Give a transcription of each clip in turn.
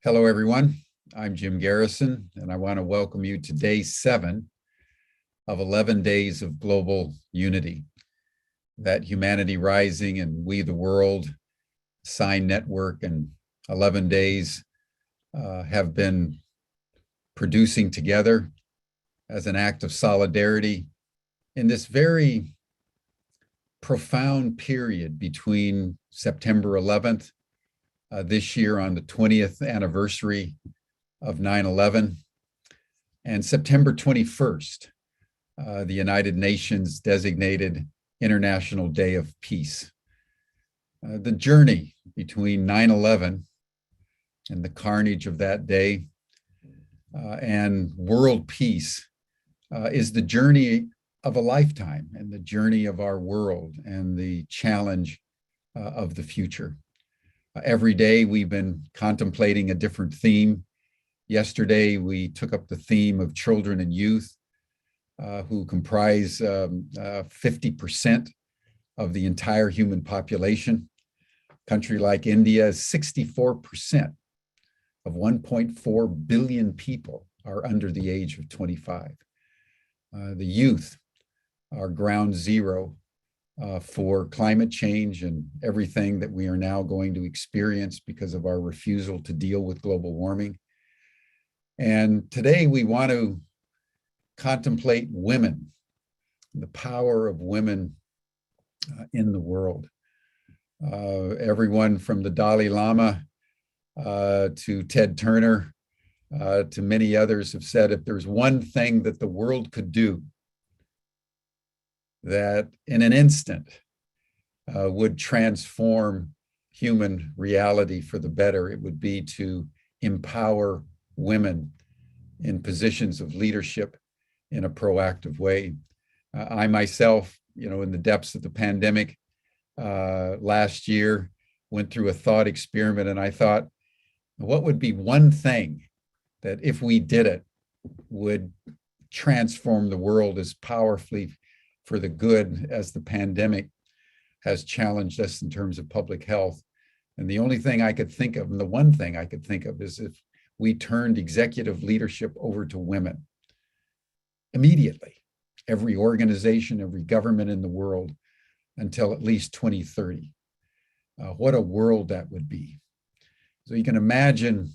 Hello, everyone. I'm Jim Garrison, and I want to welcome you to day 7 of 11 days of global unity. That Humanity Rising and We the World Sign Network and 11 days have been producing together as an act of solidarity in this very profound period between September 11th this year on the 20th anniversary of 9/11 and September 21st, the United Nations designated International Day of Peace. The journey between 9/11 and the carnage of that day and world peace is the journey of a lifetime and the journey of our world and the challenge of the future. Every day we've been contemplating a different theme. Yesterday we took up the theme of children and youth, who comprise 50% of the entire human population. A country like India, 64% of 1.4 billion people are under the age of 25. The youth are ground zero for climate change and everything that we are now going to experience because of our refusal to deal with global warming. And today we want to contemplate women, the power of women in the world. Everyone from the Dalai Lama to Ted Turner to many others have said if there's one thing that the world could do that in an instant would transform human reality for the better, it would be to empower women in positions of leadership in a proactive way. I myself, in the depths of the pandemic last year, went through a thought experiment, and I thought, what would be one thing that if we did it would transform the world as powerfully for the good as the pandemic has challenged us in terms of public health. And the only thing I could think of, and the one thing I could think of, is if we turned executive leadership over to women immediately, every organization, every government in the world until at least 2030. What a world that would be. So you can imagine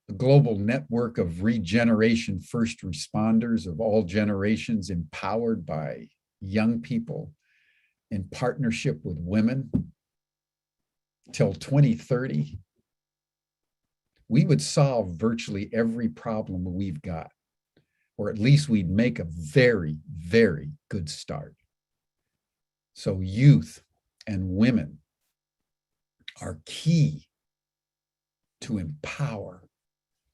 a global network of regeneration first responders of all generations, empowered by young people in partnership with women till 2030. We would solve virtually every problem we've got, or at least we'd make a very, very good start. So youth and women are key to empower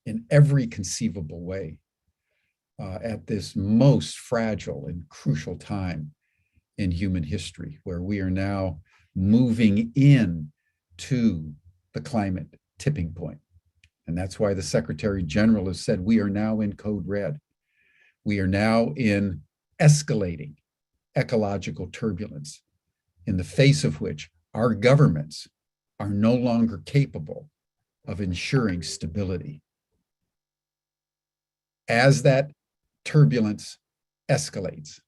in every conceivable way at this most fragile and crucial time in human history, where we are now moving in to the climate tipping point. And that's why the Secretary General has said we are now in code red. We are now in escalating ecological turbulence, in the face of which our governments are no longer capable of ensuring stability. As that turbulence escalates,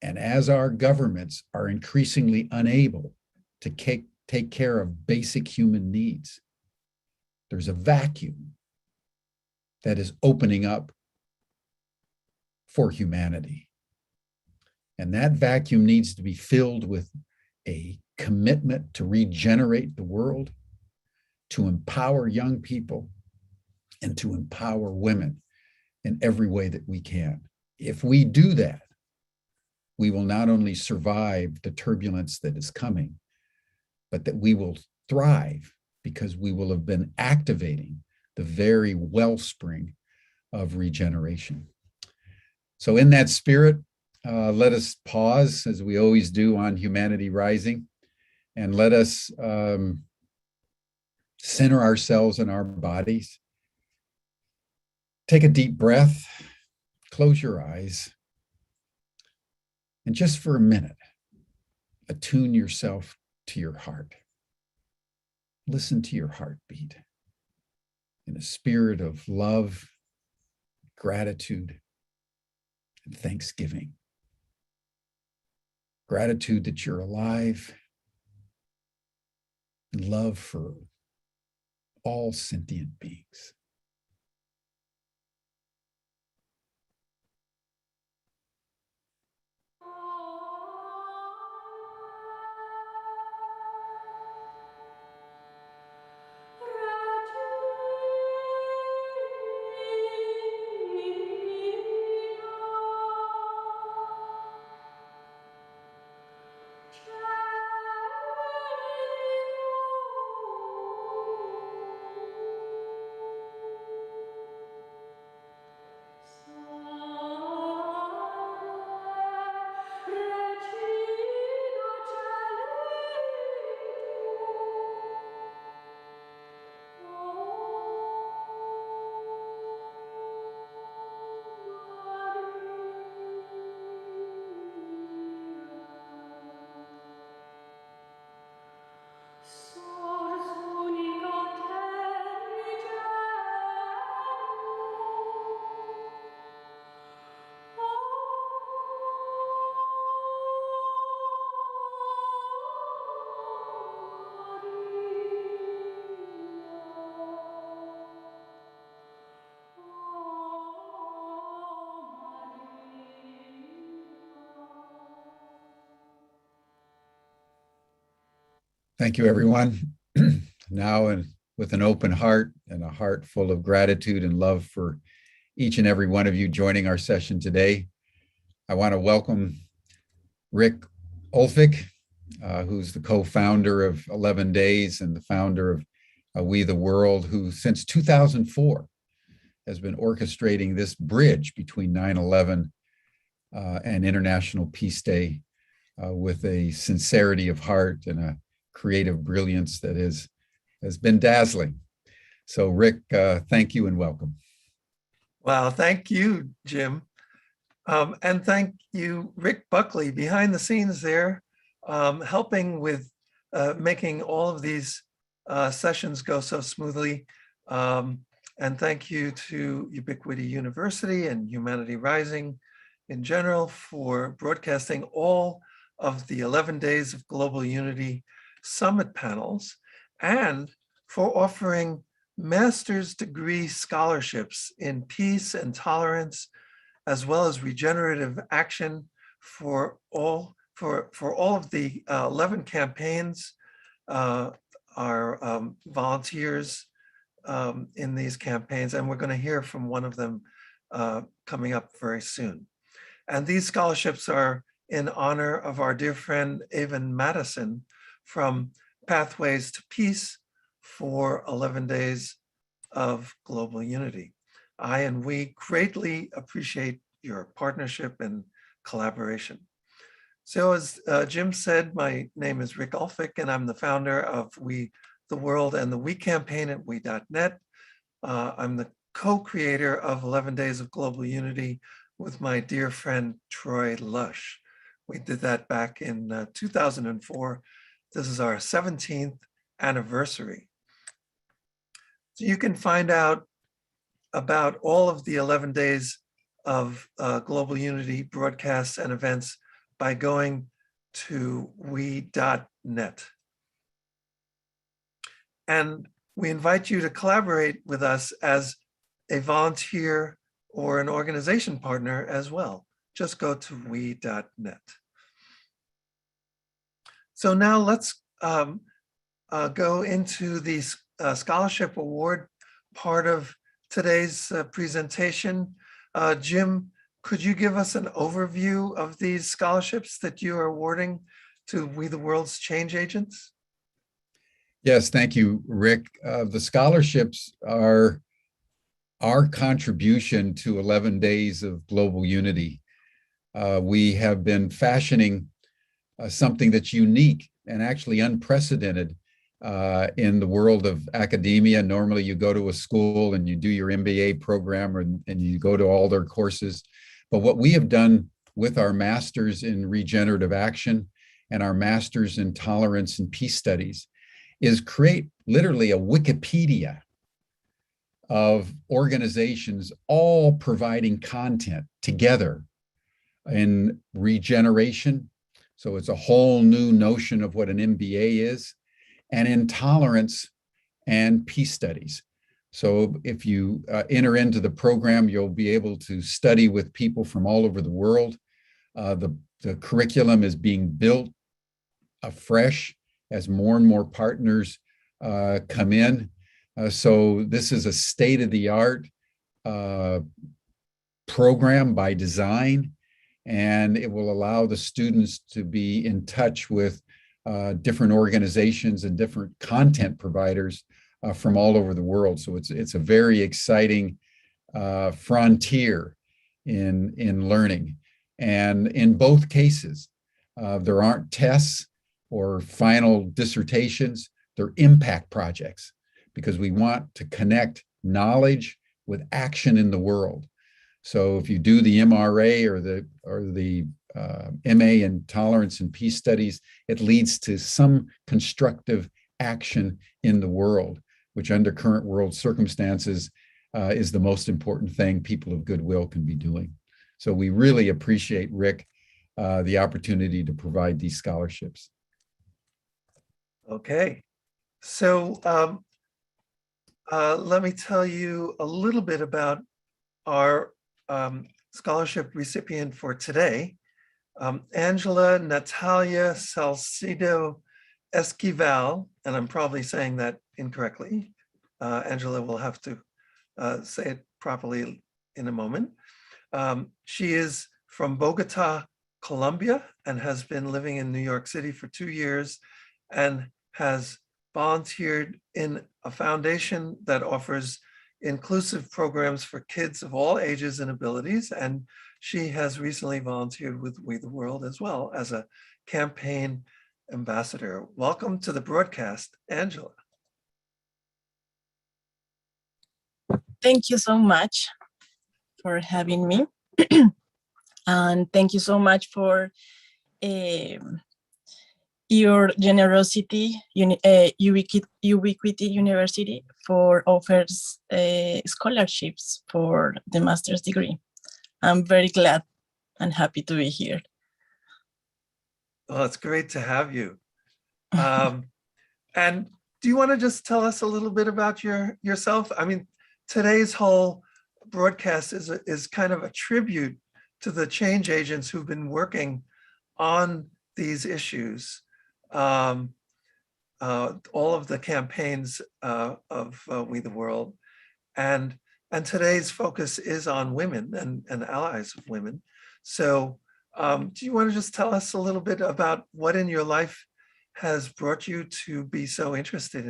and as our governments are increasingly unable to take care of basic human needs, there's a vacuum that is opening up for humanity. And that vacuum needs to be filled with a commitment to regenerate the world, to empower young people, and to empower women in every way that we can. If we do that, we will not only survive the turbulence that is coming, but that we will thrive because we will have been activating the very wellspring of regeneration. So in that spirit, let us pause, as we always do on Humanity Rising, and let us center ourselves in our bodies. Take a deep breath, close your eyes, and just for a minute, attune yourself to your heart. listen to your heartbeat in a spirit of love, gratitude, and thanksgiving. Gratitude that you're alive, and love for all sentient beings. Thank you, everyone. Now, and with an open heart and a heart full of gratitude and love for each and every one of you joining our session today, I want to welcome Rick Ulfik, who's the co-founder of 11 Days and the founder of We the World, who since 2004 has been orchestrating this bridge between 9/11 and International Peace Day with a sincerity of heart and a creative brilliance that has been dazzling. So Rick, thank you and welcome. Wow, thank you, Jim. And thank you, Rick Buckley, behind the scenes there, helping with making all of these sessions go so smoothly. And thank you to Ubiquity University and Humanity Rising in general for broadcasting all of the 11 Days of Global Unity Summit panels, and for offering master's degree scholarships in peace and tolerance, as well as regenerative action for all of the 11 campaigns, our volunteers in these campaigns, and we're going to hear from one of them coming up very soon. And these scholarships are in honor of our dear friend Evan Madison from Pathways to Peace for 11 Days of Global Unity. I and we greatly appreciate your partnership and collaboration. So as Jim said, my name is Rick Ulfik, and I'm the founder of We the World and the We campaign at we.net. I'm the co-creator of 11 Days of Global Unity with my dear friend Troy Lush. We did that back in 2004. This is our 17th anniversary. So you can find out about all of the 11 days of Global Unity broadcasts and events by going to we.net. And we invite you to collaborate with us as a volunteer or an organization partner as well. Just go to we.net. So now let's go into the scholarship award part of today's presentation. Jim, could you give us an overview of these scholarships that you are awarding to We the World's change agents? Yes, thank you, Rick. The scholarships are our contribution to 11 Days of Global Unity. We have been fashioning something that's unique and actually unprecedented in the world of academia. Normally you go to a school and you do your MBA program and you go to all their courses. But what we have done with our masters in regenerative action and our masters in tolerance and peace studies is create literally a Wikipedia of organizations all providing content together in regeneration. So it's a whole new notion of what an MBA is, and in tolerance and peace studies. So if you enter into the program, you'll be able to study with people from all over the world. The curriculum is being built afresh as more and more partners come in. So this is a state-of-the-art program by design, and it will allow the students to be in touch with different organizations and different content providers from all over the world. So it's a very exciting frontier in learning. And in both cases, there aren't tests or final dissertations, they're impact projects, because we want to connect knowledge with action in the world. So if you do the MRA or the MA in Tolerance and Peace Studies, it leads to some constructive action in the world, which under current world circumstances is the most important thing people of goodwill can be doing. So we really appreciate, Rick, the opportunity to provide these scholarships. Okay, so let me tell you a little bit about our scholarship recipient for today. Angela Natalia Salcido Esquivel, and I'm probably saying that incorrectly. Angela will have to say it properly in a moment. She is from Bogota, Colombia, and has been living in New York City for 2 years and has volunteered in a foundation that offers inclusive programs for kids of all ages and abilities. And she has recently volunteered with We the World as well as a campaign ambassador. Welcome to the broadcast, Angela. Thank you so much for having me. And thank you so much for your generosity, Ubiquity University, for offers scholarships for the master's degree. I'm very glad and happy to be here. Well, it's great to have you. And do you want to just tell us a little bit about yourself? I mean, today's whole broadcast is kind of a tribute to the change agents who've been working on these issues. All of the campaigns of We the World, and today's focus is on women and allies of women. So do you want to just tell us a little bit about what in your life has brought you to be so interested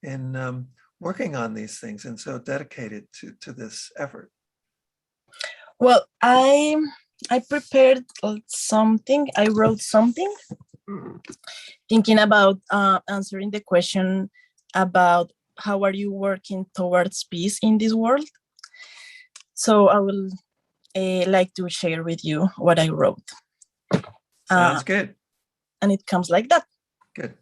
in working on these things and so dedicated to this effort? Well, I prepared something. I wrote something thinking about answering the question about how are you working towards peace in this world. So I will like to share with you what I wrote. Sounds good. And it comes like that. Good.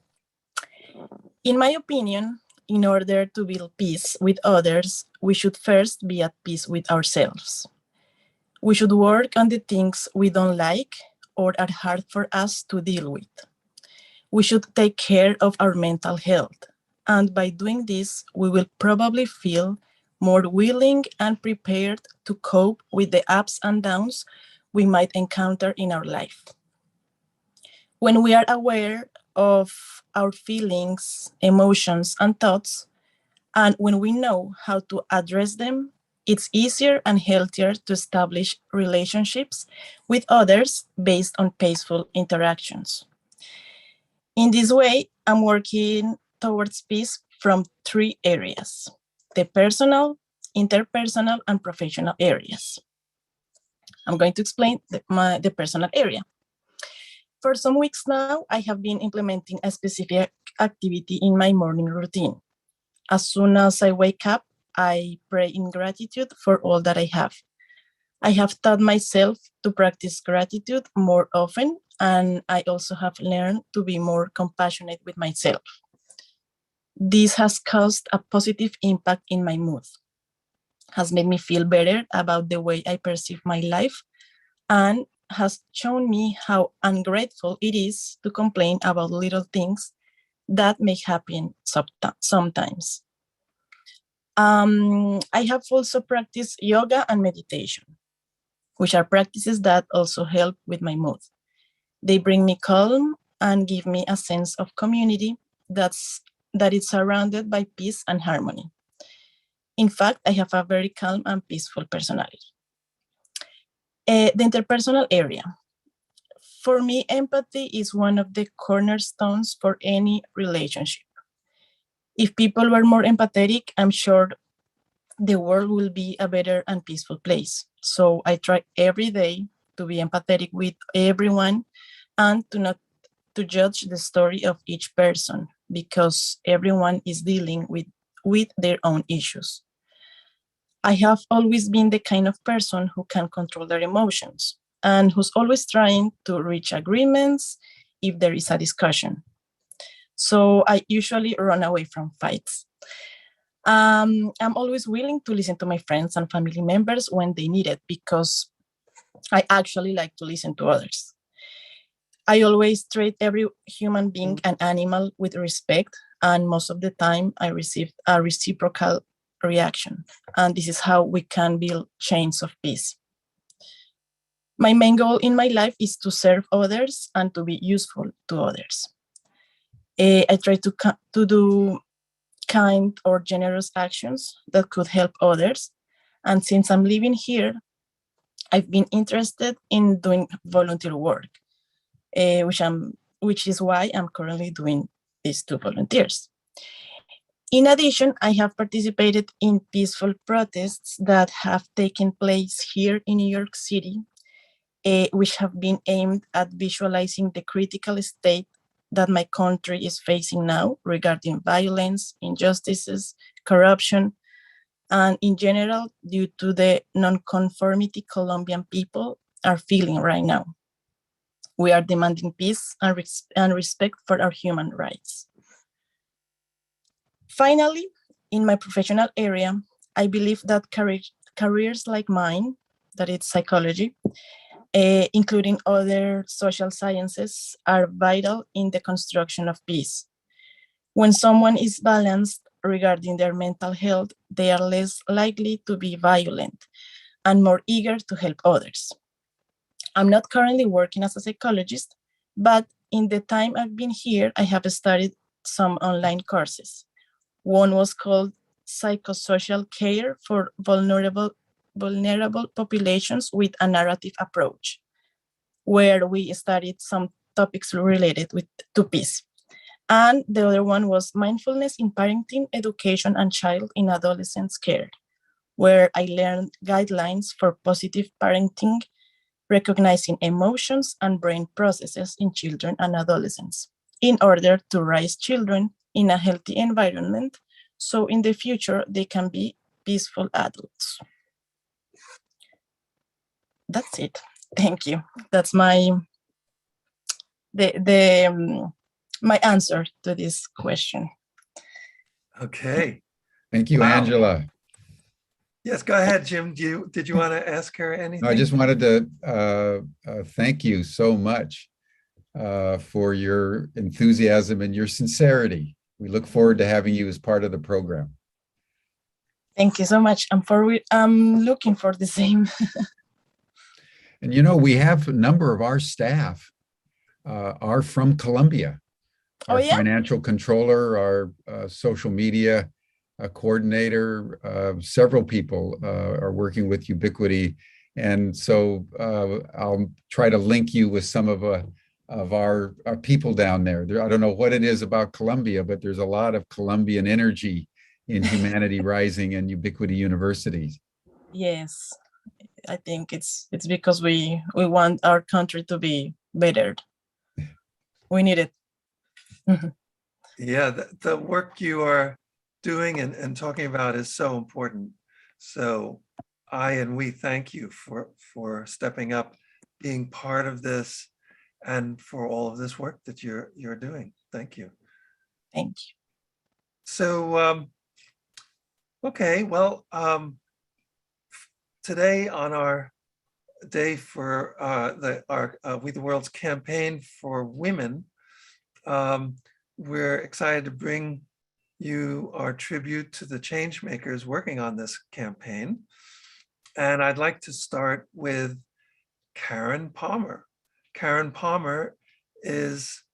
In my opinion, in order to build peace with others, we should first be at peace with ourselves. We should work on the things we don't like or are hard for us to deal with. We should take care of our mental health. And by doing this, we will probably feel more willing and prepared to cope with the ups and downs we might encounter in our life. When we are aware of our feelings, emotions, and thoughts, and when we know how to address them, it's easier and healthier to establish relationships with others based on peaceful interactions. In this way, I'm working towards peace from 3 areas: the personal, interpersonal, and professional areas. I'm going to explain the personal area. For some weeks now, I have been implementing a specific activity in my morning routine. As soon as I wake up, I pray in gratitude for all that I have. I have taught myself to practice gratitude more often, and I also have learned to be more compassionate with myself. This has caused a positive impact in my mood, has made me feel better about the way I perceive my life, and has shown me how ungrateful it is to complain about little things that may happen sometimes. I have also practiced yoga and meditation, which are practices that also help with my mood. They bring me calm and give me a sense of community that is surrounded by peace and harmony. In fact, I have a very calm and peaceful personality. The interpersonal area. For me, empathy is one of the cornerstones for any relationship. If people were more empathetic, I'm sure the world will be a better and peaceful place. So I try every day to be empathetic with everyone and to not to judge the story of each person, because everyone is dealing with their own issues. I have always been the kind of person who can control their emotions and who's always trying to reach agreements if there is a discussion. So I usually run away from fights. I'm always willing to listen to my friends and family members when they need it, because I actually like to listen to others. I always treat every human being and animal with respect, and most of the time I receive a reciprocal reaction. And this is how we can build chains of peace. My main goal in my life is to serve others and to be useful to others. I try to do kind or generous actions that could help others. And since I'm living here, I've been interested in doing volunteer work, which is why I'm currently doing these two volunteers. In addition, I have participated in peaceful protests that have taken place here in New York City, which have been aimed at visualizing the critical state that my country is facing now regarding violence, injustices, corruption, and in general, due to the nonconformity Colombian people are feeling right now. We are demanding peace and respect for our human rights. Finally, in my professional area, I believe that careers like mine, that is psychology, including other social sciences, are vital in the construction of peace. When someone is balanced regarding their mental health, they are less likely to be violent and more eager to help others. I'm not currently working as a psychologist, but in the time I've been here, I have studied some online courses. One was called Psychosocial Care for Vulnerable Populations with a Narrative Approach, where we studied some topics related to peace. And the other one was Mindfulness in Parenting, Education, and Child in Adolescence Care, where I learned guidelines for positive parenting, recognizing emotions and brain processes in children and adolescents in order to raise children in a healthy environment, so in the future they can be peaceful adults. That's it. Thank you. That's my my answer to this question. Okay. Thank you, Wow. Angela. Yes, go ahead, Jim. Did you want to ask her anything? I just wanted to thank you so much for your enthusiasm and your sincerity. We look forward to having you as part of the program. Thank you so much. I'm looking for the same. And you know, we have a number of our staff are from Colombia. Our financial controller, our social media coordinator, several people are working with Ubiquity. And so I'll try to link you with some of our people down there. I don't know what it is about Colombia, but there's a lot of Colombian energy in Humanity Rising and Ubiquity universities. Yes, I think it's because we want our country to be better. We need it. Yeah, the work you are doing and talking about is so important. So we thank you for stepping up, being part of this, and for all of this work that you're doing. Thank you. Thank you. So, okay, well, today on our day for We the World's campaign for women, we're excited to bring you our tribute to the changemakers working on this campaign. And I'd like to start with Karen Palmer. Karen Palmer is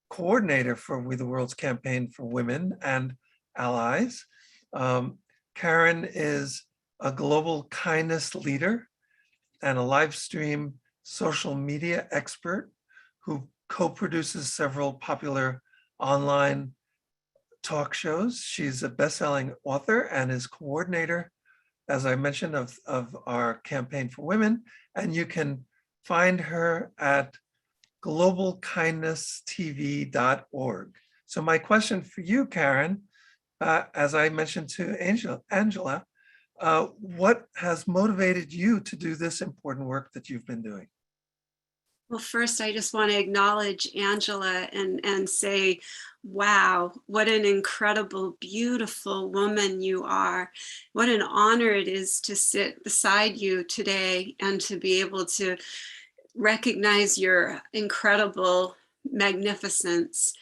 coordinator for We the World's campaign for women and allies. Karen is a global kindness leader and a live stream social media expert who co-produces several popular online talk shows. She's a best-selling author and is coordinator, as I mentioned, of our campaign for women. And you can find her at globalkindnesstv.org. So my question for you, Karen, as I mentioned to Angela, what has motivated you to do this important work that you've been doing? Well, first, I just want to acknowledge Angela and say, wow, what an incredible, beautiful woman you are. What an honor it is to sit beside you today and to be able to recognize your incredible magnificence.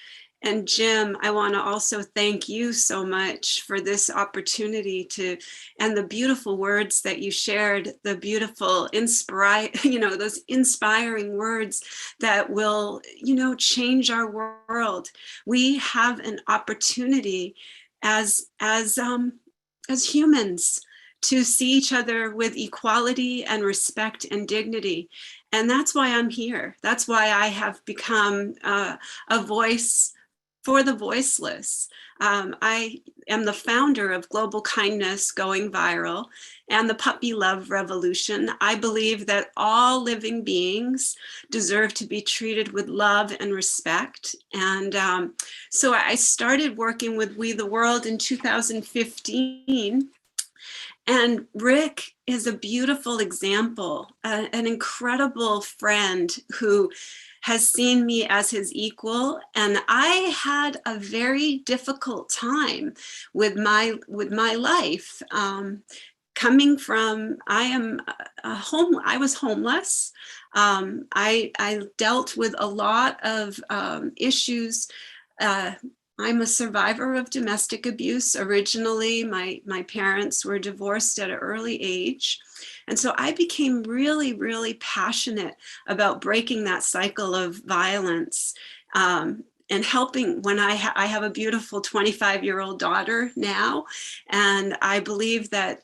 And Jim, I want to also thank you so much for this opportunity and the beautiful words that you shared, the beautiful those inspiring words that will, change our world. We have an opportunity as humans to see each other with equality and respect and dignity. And that's why I'm here. That's why I have become a voice for the voiceless. I am the founder of Global Kindness Going Viral and the Puppy Love Revolution. I believe that all living beings deserve to be treated with love and respect. And so I started working with We the World in 2015. And Rick is a beautiful example, an incredible friend who has seen me as his equal. And I had a very difficult time with my life. Coming from, I was homeless. I dealt with a lot of issues. I'm a survivor of domestic abuse. Originally, my parents were divorced at an early age. And so I became really, really passionate about breaking that cycle of violence and helping when I have a beautiful 25-year-old daughter now. And I believe that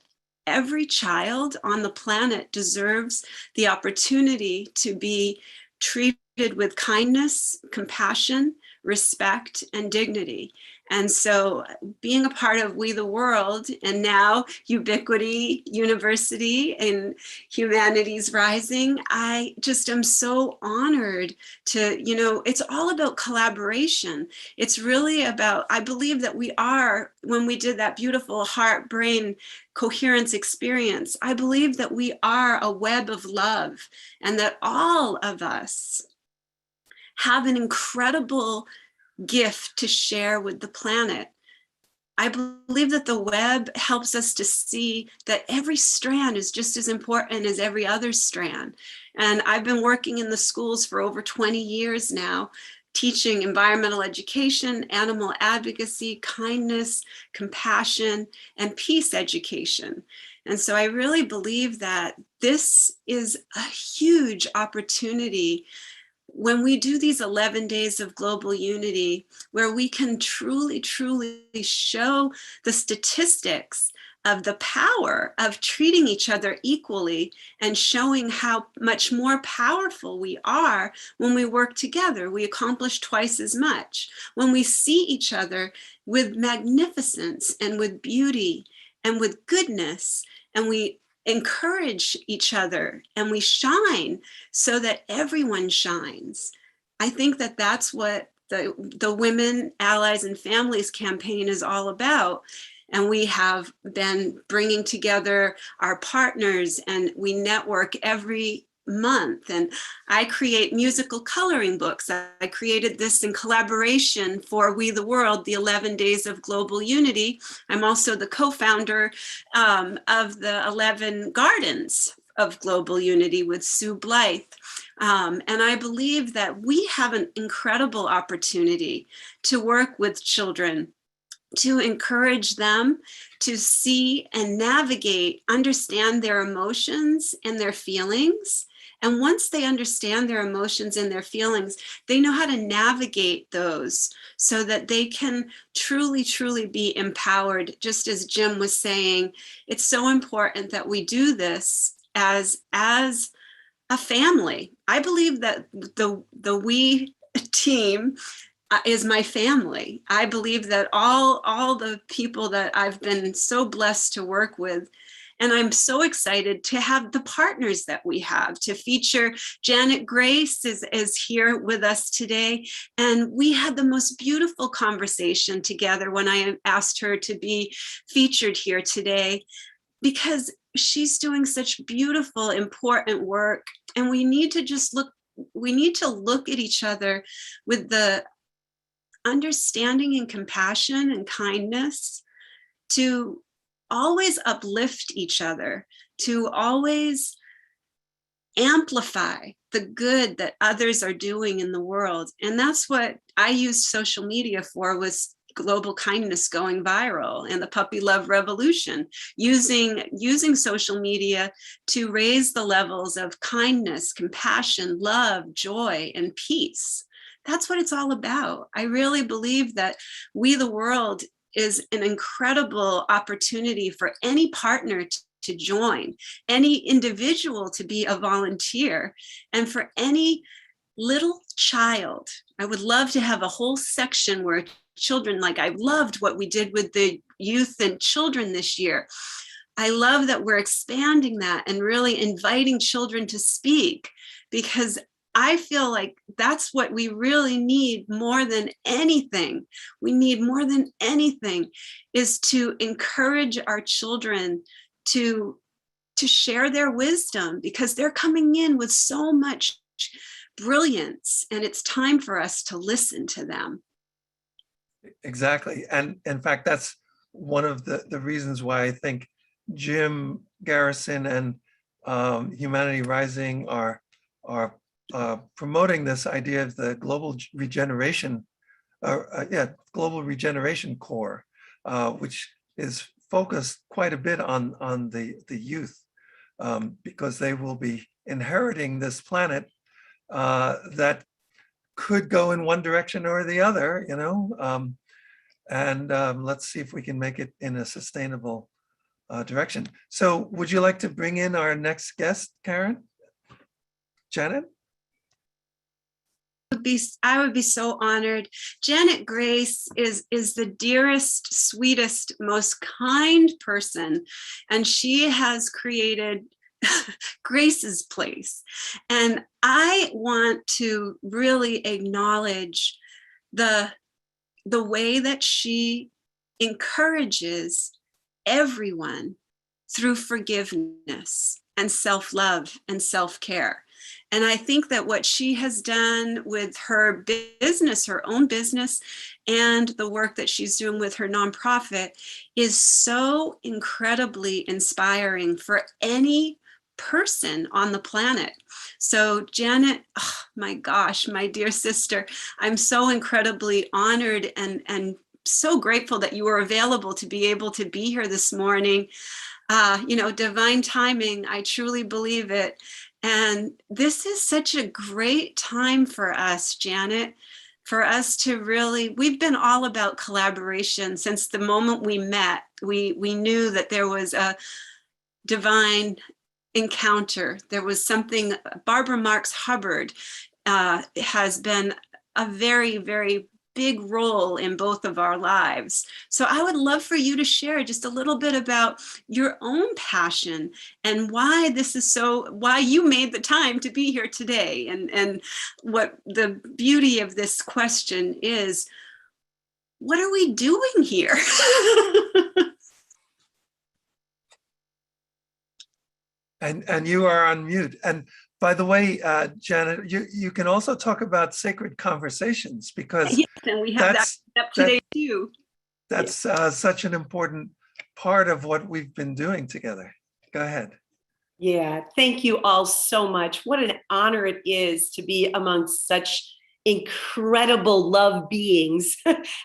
every child on the planet deserves the opportunity to be treated with kindness, compassion, respect, and dignity. And so being a part of We the World and now Ubiquity University and Humanities Rising, I just am so honored to, it's all about collaboration. It's really about, I believe that we are, when we did that beautiful heart-brain coherence experience, I believe that we are a web of love and that all of us have an incredible gift to share with the planet. I believe that the web helps us to see that every strand is just as important as every other strand. And I've been working in the schools for over 20 years now, teaching environmental education, animal advocacy, kindness, compassion, and peace education. And so I really believe that this is a huge opportunity when we do these 11 days of global unity, where we can truly, truly show the statistics of the power of treating each other equally and showing how much more powerful we are when we work together. We accomplish twice as much. When we see each other with magnificence and with beauty and with goodness, and we encourage each other and we shine so that everyone shines. I think that that's what the Women, Allies, and Families campaign is all about. And we have been bringing together our partners and we network every month, and I create musical coloring books. I created this in collaboration for We the World, the 11 Days of Global Unity. I'm also the co-founder of the 11 Gardens of Global Unity with Sue Blythe. And I believe that we have an incredible opportunity to work with children, to encourage them to see and navigate, understand their emotions and their feelings. And once they understand their emotions and their feelings, they know how to navigate those so that they can truly, truly be empowered. Just as Jim was saying, it's so important that we do this as a family. I believe that the we team is my family. I believe that all the people that I've been so blessed to work with, and I'm so excited to have the partners that we have to feature. Janet Grace is here with us today, and we had the most beautiful conversation together when I asked her to be featured here today, because she's doing such beautiful, important work, and we need to look at each other with the understanding and compassion and kindness, to always uplift each other, to always amplify the good that others are doing in the world. And that's what I used social media for, was global kindness going viral and the puppy love revolution, using social media to raise the levels of kindness, compassion, love, joy, and peace. That's what it's all about. I really believe that We the World is an incredible opportunity for any partner to join, any individual to be a volunteer, and for any little child. I would love to have a whole section where children, like I loved what we did with the youth and children this year. I love that we're expanding that and really inviting children to speak, because I feel like that's what we really need more than anything. We need more than anything is to encourage our children to share their wisdom, because they're coming in with so much brilliance, and it's time for us to listen to them. Exactly. And in fact, that's one of the reasons why I think Jim Garrison and Humanity Rising are promoting this idea of the global regeneration, global regeneration core, which is focused quite a bit on the youth, because they will be inheriting this planet that could go in one direction or the other, and let's see if we can make it in a sustainable direction. So would you like to bring in our next guest, Karen? Janet? I would be so honored. Janet Grace is the dearest, sweetest, most kind person, and she has created Grace's Place. And I want to really acknowledge the way that she encourages everyone through forgiveness and self-love and self-care. And I think that what she has done with her business, her own business, and the work that she's doing with her nonprofit is so incredibly inspiring for any person on the planet. So Janet, oh my gosh, my dear sister, I'm so incredibly honored and so grateful that you were available to be able to be here this morning. Divine timing, I truly believe it. And this is such a great time for us, Janet, for us to really, we've been all about collaboration since the moment we met. We knew that there was a divine encounter. There was something. Barbara Marx Hubbard has been a very, very big role in both of our lives. So I would love for you to share just a little bit about your own passion and why why you made the time to be here today, and what the beauty of this question is. What are we doing here? And you are on mute. And by the way, Janet, you can also talk about sacred conversations, because Yes, and we have that up today too. That's such an important part of what we've been doing together. Go ahead. Yeah, thank you all so much. What an honor it is to be among such incredible love beings,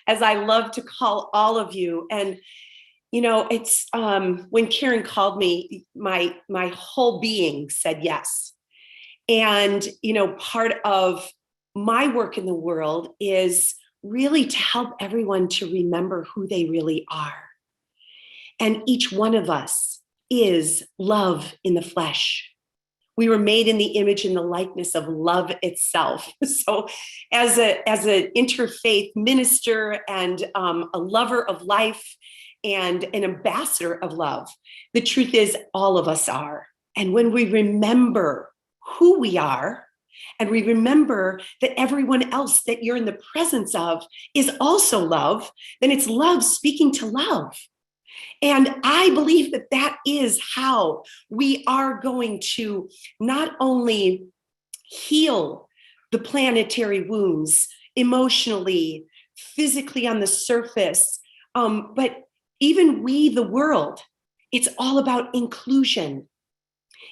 as I love to call all of you. And you know, it's when Karen called me, my whole being said yes. And you know, part of my work in the world is really to help everyone to remember who they really are. And each one of us is love in the flesh. We were made in the image and the likeness of love itself. So as an interfaith minister and a lover of life and an ambassador of love, the truth is all of us are. And when we remember who we are, and we remember that everyone else that you're in the presence of is also love, then it's love speaking to love. And I believe that that is how we are going to not only heal the planetary wounds emotionally, physically on the surface, but even we, the world, it's all about inclusion.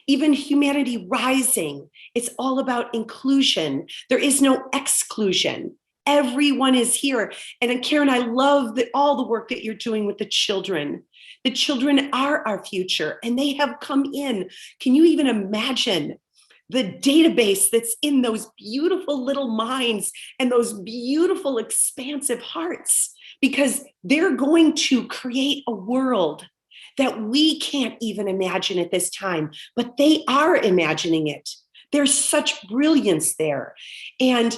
Even humanity rising, it's all about inclusion. There is no exclusion. Everyone is here. And Karen, I love that all the work that you're doing with the children. The children are our future, and they have come in. Can you even imagine the database that's in those beautiful little minds and those beautiful, expansive hearts? Because they're going to create a world that we can't even imagine at this time, but they are imagining it. There's such brilliance there. And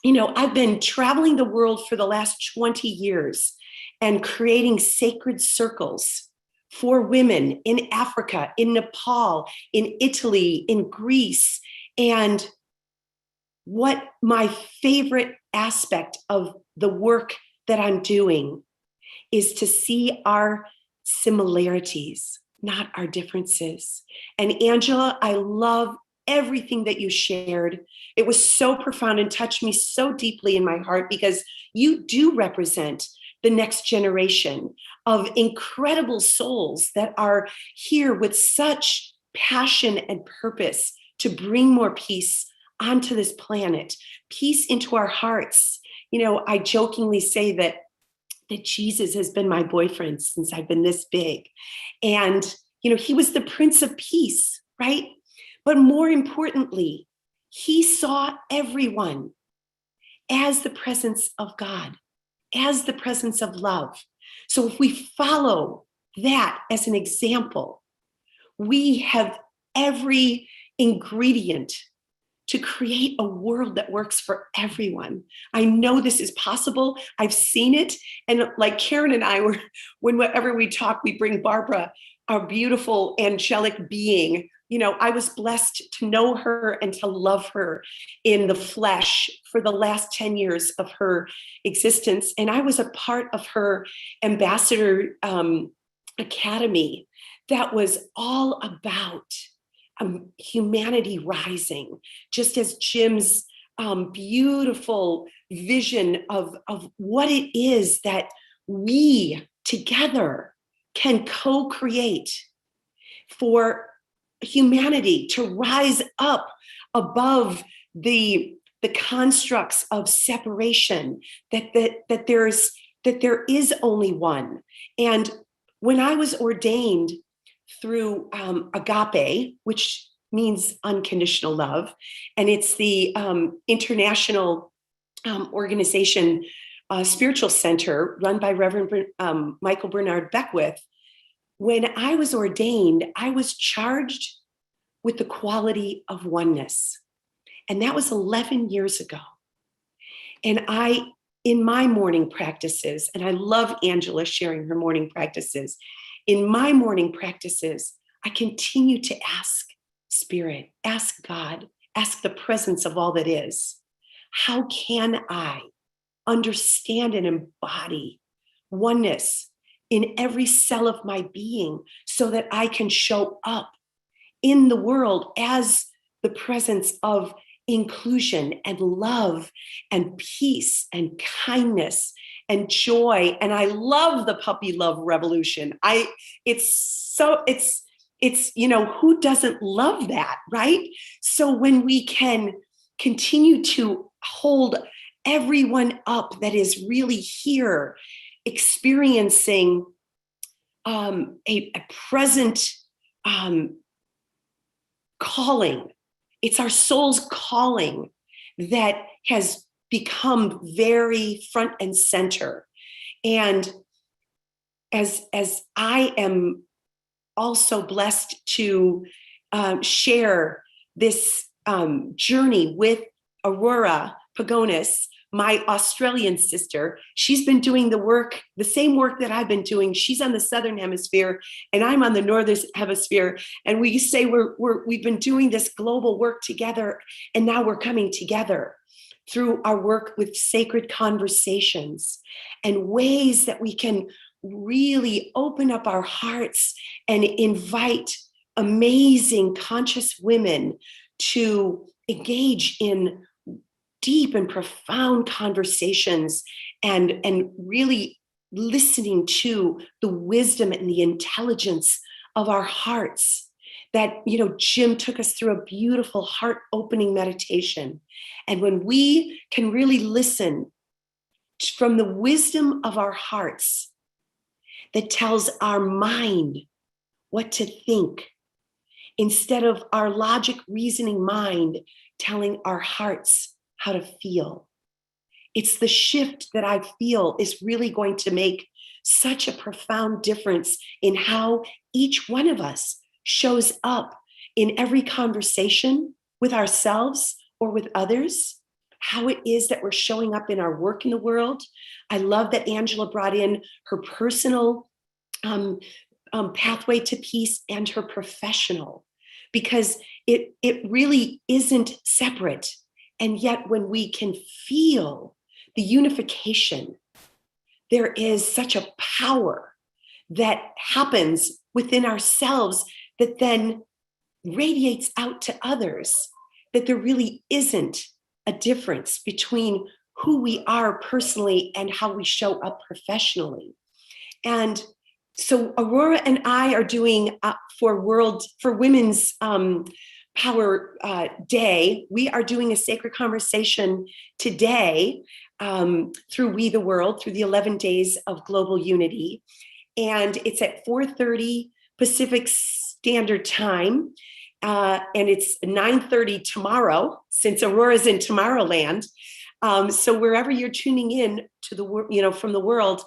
you know, I've been traveling the world for the last 20 years and creating sacred circles for women in Africa, in Nepal, in Italy, in Greece. And what my favorite aspect of the work that I'm doing is to see our similarities, not our differences. And Angela, I love everything that you shared. It was so profound and touched me so deeply in my heart, because you do represent the next generation of incredible souls that are here with such passion and purpose to bring more peace onto this planet, peace into our hearts. You know, I jokingly say that Jesus has been my boyfriend since I've been this big. And, you know, he was the Prince of Peace, right? But more importantly, he saw everyone as the presence of God, as the presence of love. So if we follow that as an example, we have every ingredient to create a world that works for everyone. I know this is possible. I've seen it. And like Karen and I were, whenever we talk, we bring Barbara, our beautiful angelic being. You know, I was blessed to know her and to love her in the flesh for the last 10 years of her existence. And I was a part of her ambassador academy that was all about humanity rising, just as Jim's beautiful vision of what it is that we together can co-create for humanity to rise up above the constructs of separation, that there is only one. And when I was ordained through agape, which means unconditional love, and it's the international organization, spiritual center run by Reverend Michael Bernard Beckwith. When I was ordained, I was charged with the quality of oneness. And that was 11 years ago. And in my morning practices, and I love Angela sharing her morning practices, in my morning practices, I continue to ask Spirit, ask God, ask the presence of all that is, how can I understand and embody oneness in every cell of my being so that I can show up in the world as the presence of inclusion and love and peace and kindness and joy. And I love the puppy love revolution. It's, you know, who doesn't love that, right? So when we can continue to hold everyone up that is really here experiencing a present calling. It's our soul's calling that has become very front and center. And as I am also blessed to share this journey with Aurora Pagonis, my Australian sister. She's been doing the work, the same work that I've been doing. She's on the Southern Hemisphere and I'm on the Northern Hemisphere. And we say we've been doing this global work together, and now we're coming together through our work with sacred conversations and ways that we can really open up our hearts and invite amazing conscious women to engage in deep and profound conversations and really listening to the wisdom and the intelligence of our hearts. That, you know, Jim took us through a beautiful heart opening meditation. And when we can really listen from the wisdom of our hearts that tells our mind what to think, instead of our logic reasoning mind telling our hearts how to feel. It's the shift that I feel is really going to make such a profound difference in how each one of us shows up in every conversation with ourselves or with others, how it is that we're showing up in our work in the world. I love that Angela brought in her personal pathway to peace and her professional, because it really isn't separate. And yet when we can feel the unification, there is such a power that happens within ourselves that then radiates out to others, that there really isn't a difference between who we are personally and how we show up professionally. And so Aurora and I are doing for Women's Power Day, we are doing a sacred conversation today through We the World, through the 11 days of global unity. And it's at 4:30 Pacific Standard Time. And it's 9:30 tomorrow, since Aurora's in Tomorrowland. So wherever you're tuning in to the, you know, from the world,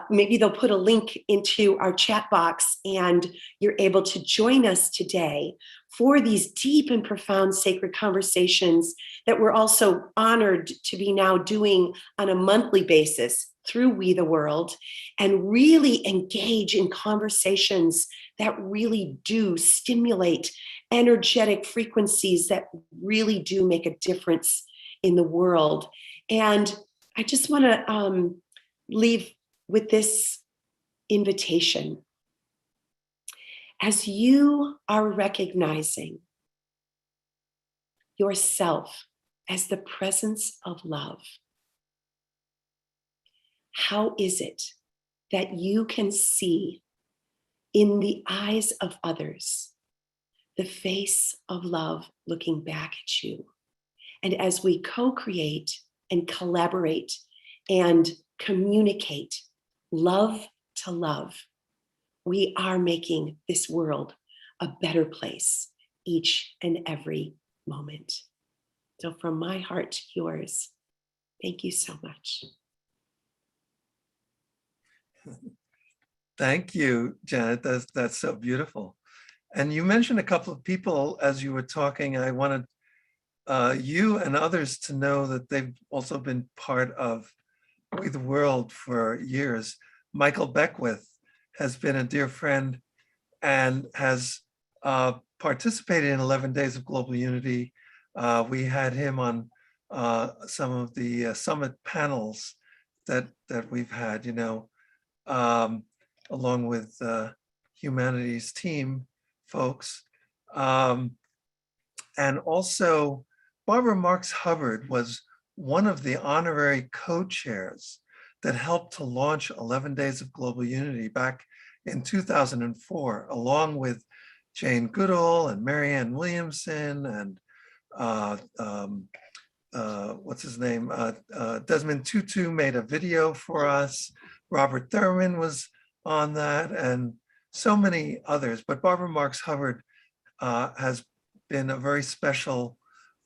maybe they'll put a link into our chat box and you're able to join us today for these deep and profound sacred conversations that we're also honored to be now doing on a monthly basis through We the World, and really engage in conversations that really do stimulate energetic frequencies that really do make a difference in the world. And I just want to leave with this invitation. As you are recognizing yourself as the presence of love, how is it that you can see in the eyes of others the face of love looking back at you? And as we co-create and collaborate and communicate love to love, we are making this world a better place each and every moment. So from my heart to yours, thank you so much. Thank you, Janet. That's so beautiful. And you mentioned a couple of people as you were talking. I wanted you and others to know that they've also been part of We the World for years. Michael Beckwith has been a dear friend and has participated in 11 Days of Global Unity. We had him on some of the summit panels that we've had, you know, along with humanities team folks. And also, Barbara Marx Hubbard was one of the honorary co-chairs that helped to launch 11 Days of Global Unity back in 2004, along with Jane Goodall and Marianne Williamson and what's his name? Desmond Tutu made a video for us. Robert Thurman was on that, and so many others. But Barbara Marx Hubbard has been a very special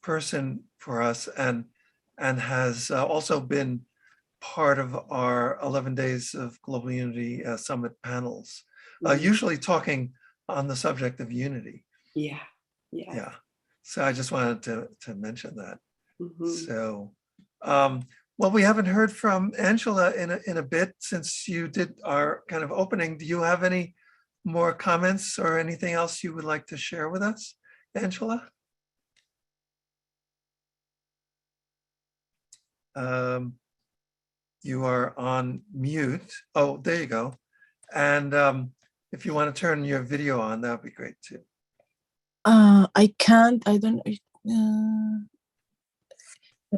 person for us, and has also been part of our 11 Days of Global Unity Summit panels, usually talking on the subject of unity. Yeah. So I just wanted to mention that. Mhm. So, well, we haven't heard from Angela in a bit since you did our kind of opening. Do you have any more comments or anything else you would like to share with us, Angela? You are on mute. Oh, there you go. And if you want to turn your video on, that would be great too. I can't, I don't,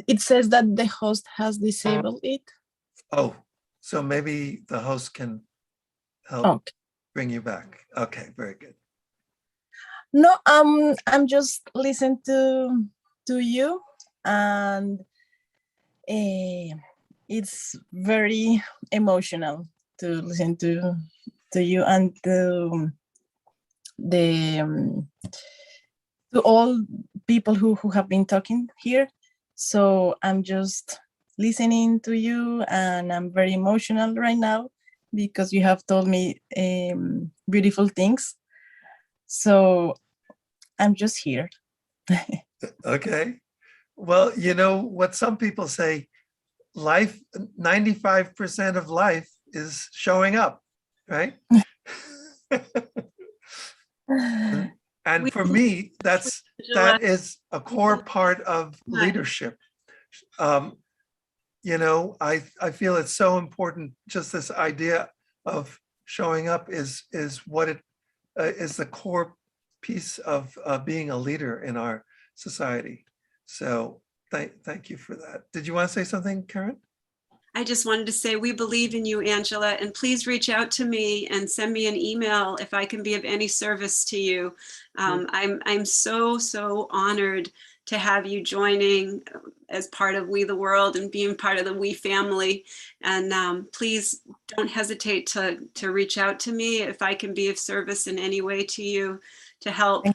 it says that the host has disabled it. Oh, so maybe the host can help Okay. bring you back. Okay, very good. No, I'm just listening to you, and it's very emotional to listen to you and to all people who have been talking here. So I'm just listening to you, and I'm very emotional right now because you have told me beautiful things. So I'm just here. Okay. Well, you know what some people say, life, 95% of life is showing up, right? And for me, that is a core part of leadership. You know, I feel it's so important. Just this idea of showing up is what it is, the core piece of being a leader in our society. So thank you for that. Did you want to say something, Karen? I just wanted to say we believe in you, Angela, and please reach out to me and send me an email if I can be of any service to you. I'm so honored to have you joining as part of We the World and being part of the We family. And please don't hesitate to reach out to me if I can be of service in any way to you to help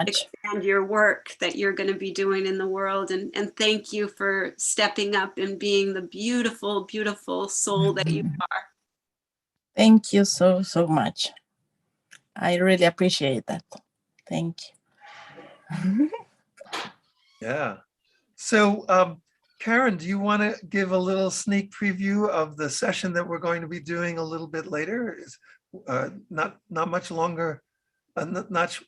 expand your work that you're going to be doing in the world. And thank you for stepping up and being the beautiful, beautiful soul that you are. Thank you so much. I really appreciate that. Thank you. Yeah. So Karen, do you want to give a little sneak preview of the session that we're going to be doing a little bit later? Is not much longer. It's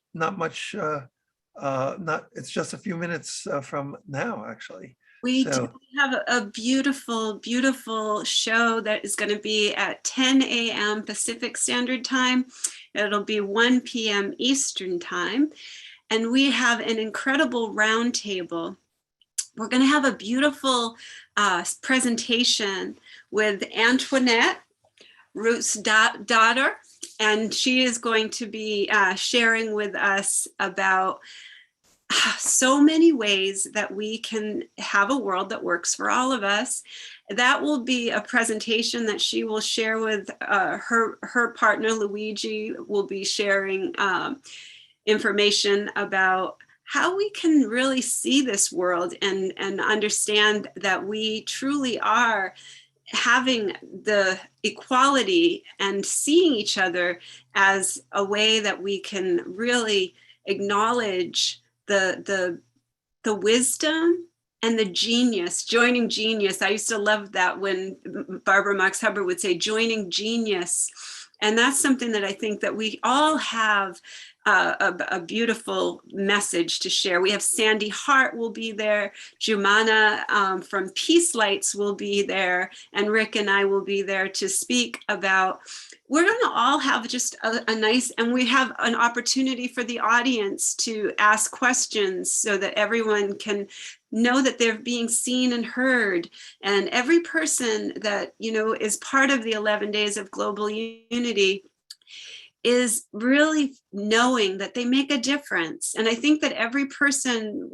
just a few minutes from now, actually. We do have a beautiful, beautiful show that is going to be at 10 a.m. Pacific Standard Time. It'll be 1 p.m. Eastern Time. And we have an incredible roundtable. We're going to have a beautiful presentation with Antoinette, Ruth's daughter, and she is going to be sharing with us about so many ways that we can have a world that works for all of us. That will be a presentation that she will share with her partner, Luigi, will be sharing information about how we can really see this world and understand that we truly are having the equality and seeing each other as a way that we can really acknowledge the wisdom and the genius, joining genius. I used to love that when Barbara Marx Hubbard would say joining genius. And that's something that I think that we all have a beautiful message to share. We have Sandy Hart will be there, Jumana from Peace Lights will be there, and Rick and I will be there to speak about. We're going to all have just a nice, and we have an opportunity for the audience to ask questions so that everyone can know that they're being seen and heard. And every person that, is part of the 11 days of global unity is really knowing that they make a difference. And I think that every person,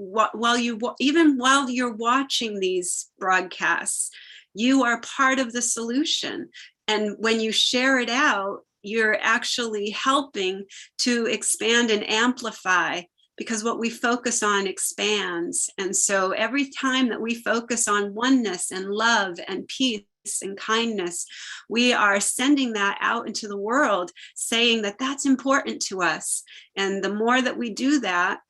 even while you're watching these broadcasts, you are part of the solution. And when you share it out, you're actually helping to expand and amplify, because what we focus on expands. And so every time that we focus on oneness and love and peace and kindness, we are sending that out into the world, saying that that's important to us. And the more that we do that,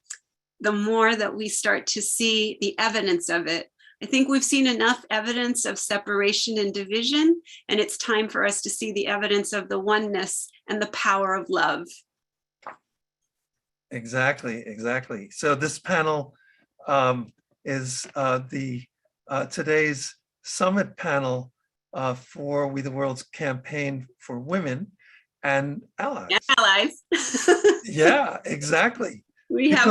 the more that we start to see the evidence of it. I think we've seen enough evidence of separation and division, and it's time for us to see the evidence of the oneness and the power of love. Exactly. So this panel is today's summit panel for We the World's campaign for women and allies. Yeah, exactly. We have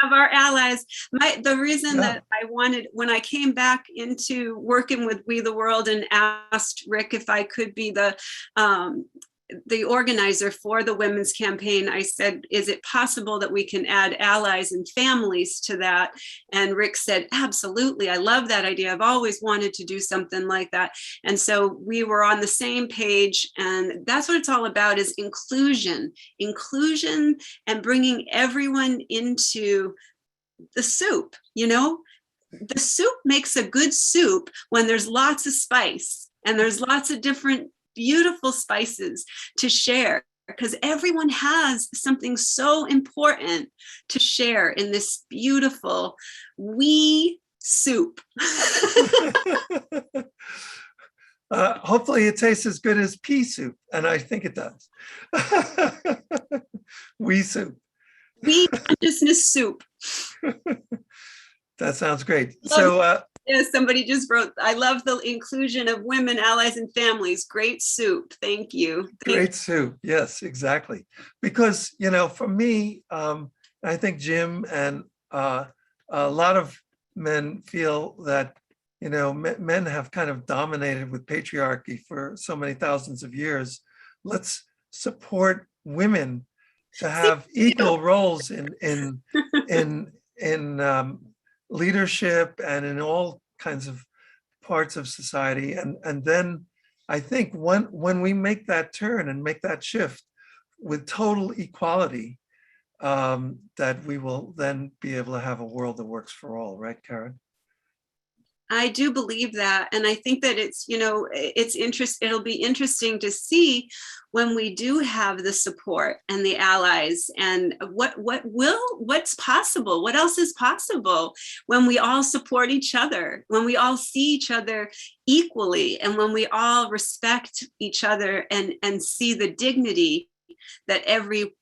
our allies. The reason that I wanted, when I came back into working with We the World and asked Rick if I could be the organizer for the women's campaign, I said, is it possible that we can add allies and families to that? And Rick said, absolutely. I love that idea. I've always wanted to do something like that. And so we were on the same page, and that's what it's all about, is inclusion and bringing everyone into the soup. The soup makes a good soup when there's lots of spice and there's lots of different beautiful spices to share, because everyone has something so important to share in this beautiful we soup. Hopefully it tastes as good as pea soup, and I think it does. We soup. We consciousness soup. That sounds great. So somebody just wrote, I love the inclusion of women, allies, and families. Great soup. Thank you. Great soup. Yes, exactly. Because, for me, I think Jim and a lot of men feel that, men have kind of dominated with patriarchy for so many thousands of years. Let's support women to have equal roles in leadership and in all kinds of parts of society. And then I think when we make that turn and make that shift with total equality, that we will then be able to have a world that works for all, right, Karen? I do believe that. And I think that it'll be interesting to see when we do have the support and the allies, and what's possible, what else is possible when we all support each other, when we all see each other equally, and when we all respect each other and see the dignity that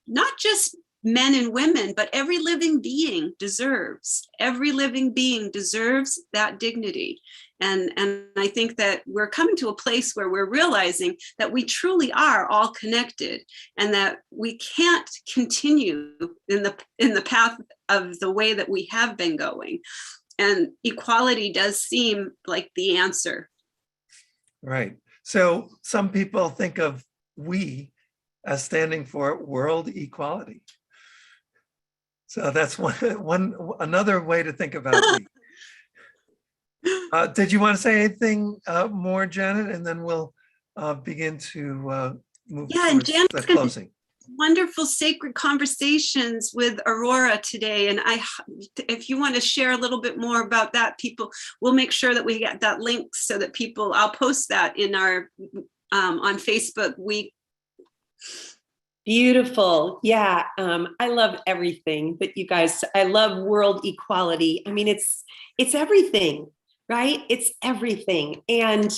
not just men and women, but every living being deserves. Every living being deserves that dignity. And I think that we're coming to a place where we're realizing that we truly are all connected, and that we can't continue in the path of the way that we have been going. And equality does seem like the answer. Right. So some people think of we as standing for world equality. So that's another way to think about me. Did you want to say anything more, Janet? And then we'll begin to move towards the closing. Wonderful sacred conversations with Aurora today. And if you want to share a little bit more about that, we'll make sure that we get that link so that I'll post that in our, on Facebook. Beautiful. Yeah. I love everything that you guys, I love world equality. I mean, it's everything, right? It's everything. And,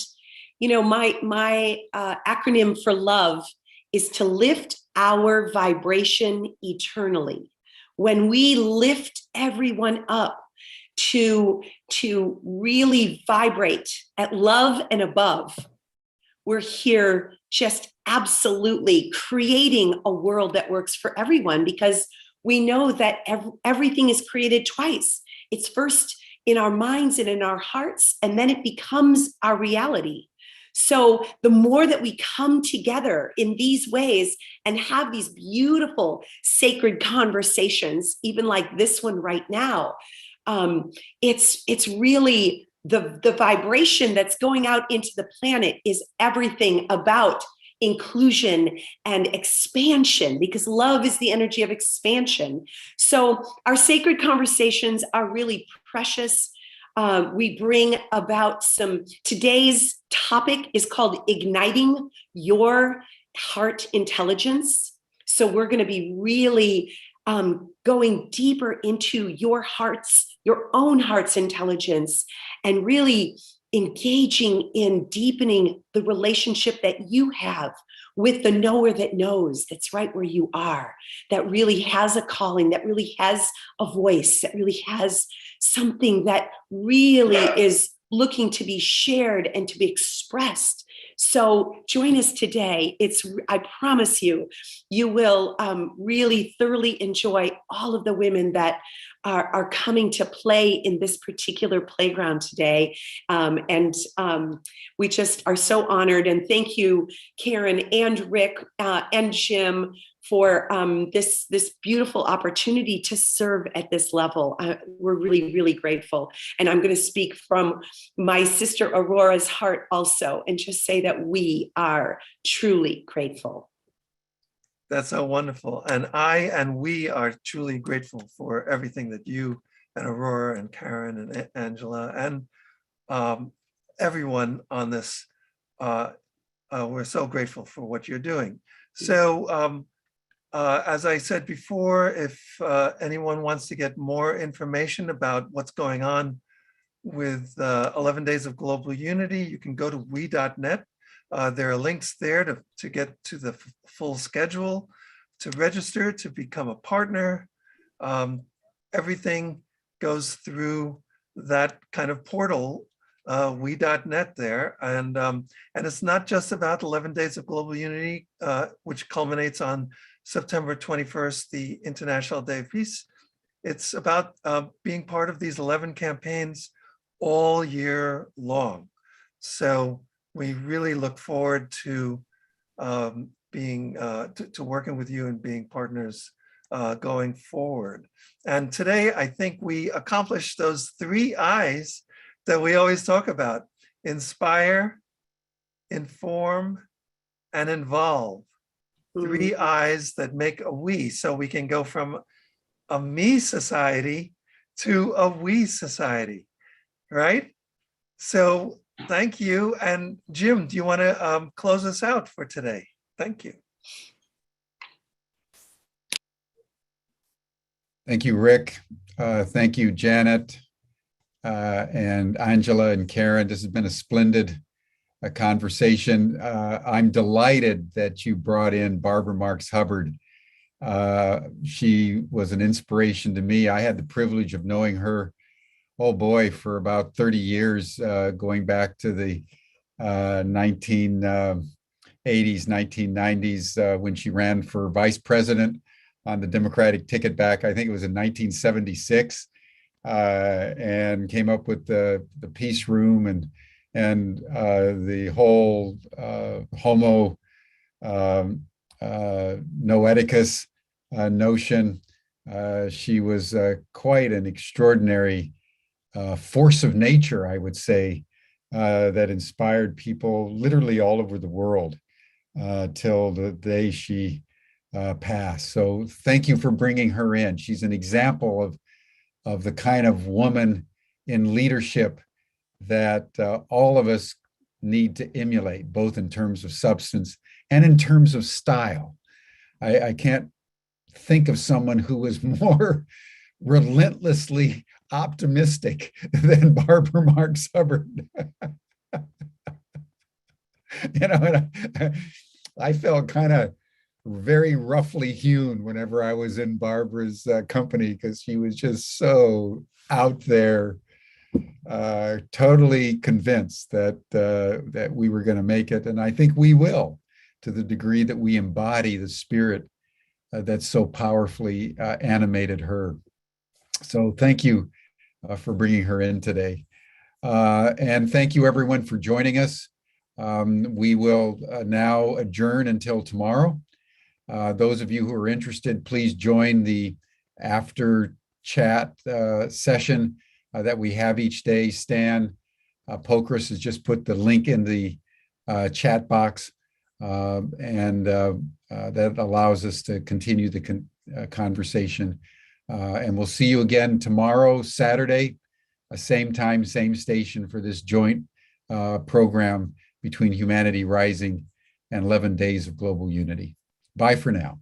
my acronym for love is to lift our vibration eternally. When we lift everyone up to really vibrate at love and above, we're here just absolutely creating a world that works for everyone, because we know that everything is created twice. It's first in our minds and in our hearts, and then it becomes our reality. So the more that we come together in these ways and have these beautiful sacred conversations, even like this one right now, it's really the vibration that's going out into the planet is everything about inclusion and expansion, because love is the energy of expansion. So our sacred conversations are really precious. We bring about today's topic is called Igniting Your Heart Intelligence. So we're going to be really going deeper into your own heart's intelligence, and really engaging in deepening the relationship that you have with the knower that knows, that's right where you are, that really has a calling, that really has a voice, that really has something that really is looking to be shared and to be expressed. So join us today. I promise you, you will really thoroughly enjoy all of the women that are coming to play in this particular playground today. We just are so honored. And thank you, Karen and Rick and Jim, for this beautiful opportunity to serve at this level. We're really, really grateful. And I'm going to speak from my sister Aurora's heart also, and just say that we are truly grateful. That's so wonderful. And we are truly grateful for everything that you and Aurora and Karen and Angela and everyone on this, we're so grateful for what you're doing. So as I said before, if anyone wants to get more information about what's going on with 11 Days of Global Unity, you can go to we.net. There are links there to get to the full schedule, to register, to become a partner. Everything goes through that kind of portal, we.net there. And it's not just about 11 Days of Global Unity, which culminates on September 21st, the International Day of Peace. It's about being part of these 11 campaigns all year long. So we really look forward to working with you and being partners going forward. And today, I think we accomplished those 3 I's that we always talk about: inspire, inform, and involve. 3 I's that make a we. So we can go from a me society to a we society, right? So thank you. And Jim, do you want to close us out for today? Thank you. Thank you, Rick. Thank you, Janet and Angela and Karen. This has been a splendid conversation. I'm delighted that you brought in Barbara Marx Hubbard. She was an inspiration to me. I had the privilege of knowing her, oh boy, for about 30 years, going back to the 1980s, 1990s, when she ran for vice president on the Democratic ticket back, I think it was in 1976, and came up with the Peace Room and the whole homo noeticus notion. She was quite an extraordinary force of nature, I would say, that inspired people literally all over the world till the day she passed. So thank you for bringing her in. She's an example of the kind of woman in leadership that all of us need to emulate, both in terms of substance and in terms of style. I can't think of someone who is more relentlessly optimistic than Barbara Marx Hubbard. I felt kind of very roughly hewn whenever I was in Barbara's company, because she was just so out there, totally convinced that that we were going to make it, and I think we will, to the degree that we embody the spirit that so powerfully animated her. So thank you for bringing her in today. And thank you everyone for joining us. We will now adjourn until tomorrow. Those of you who are interested, please join the after chat session that we have each day. Stan Pokris has just put the link in the chat box, and that allows us to continue the conversation. And we'll see you again tomorrow, Saturday, same time, same station, for this joint program between Humanity Rising and 11 Days of Global Unity. Bye for now.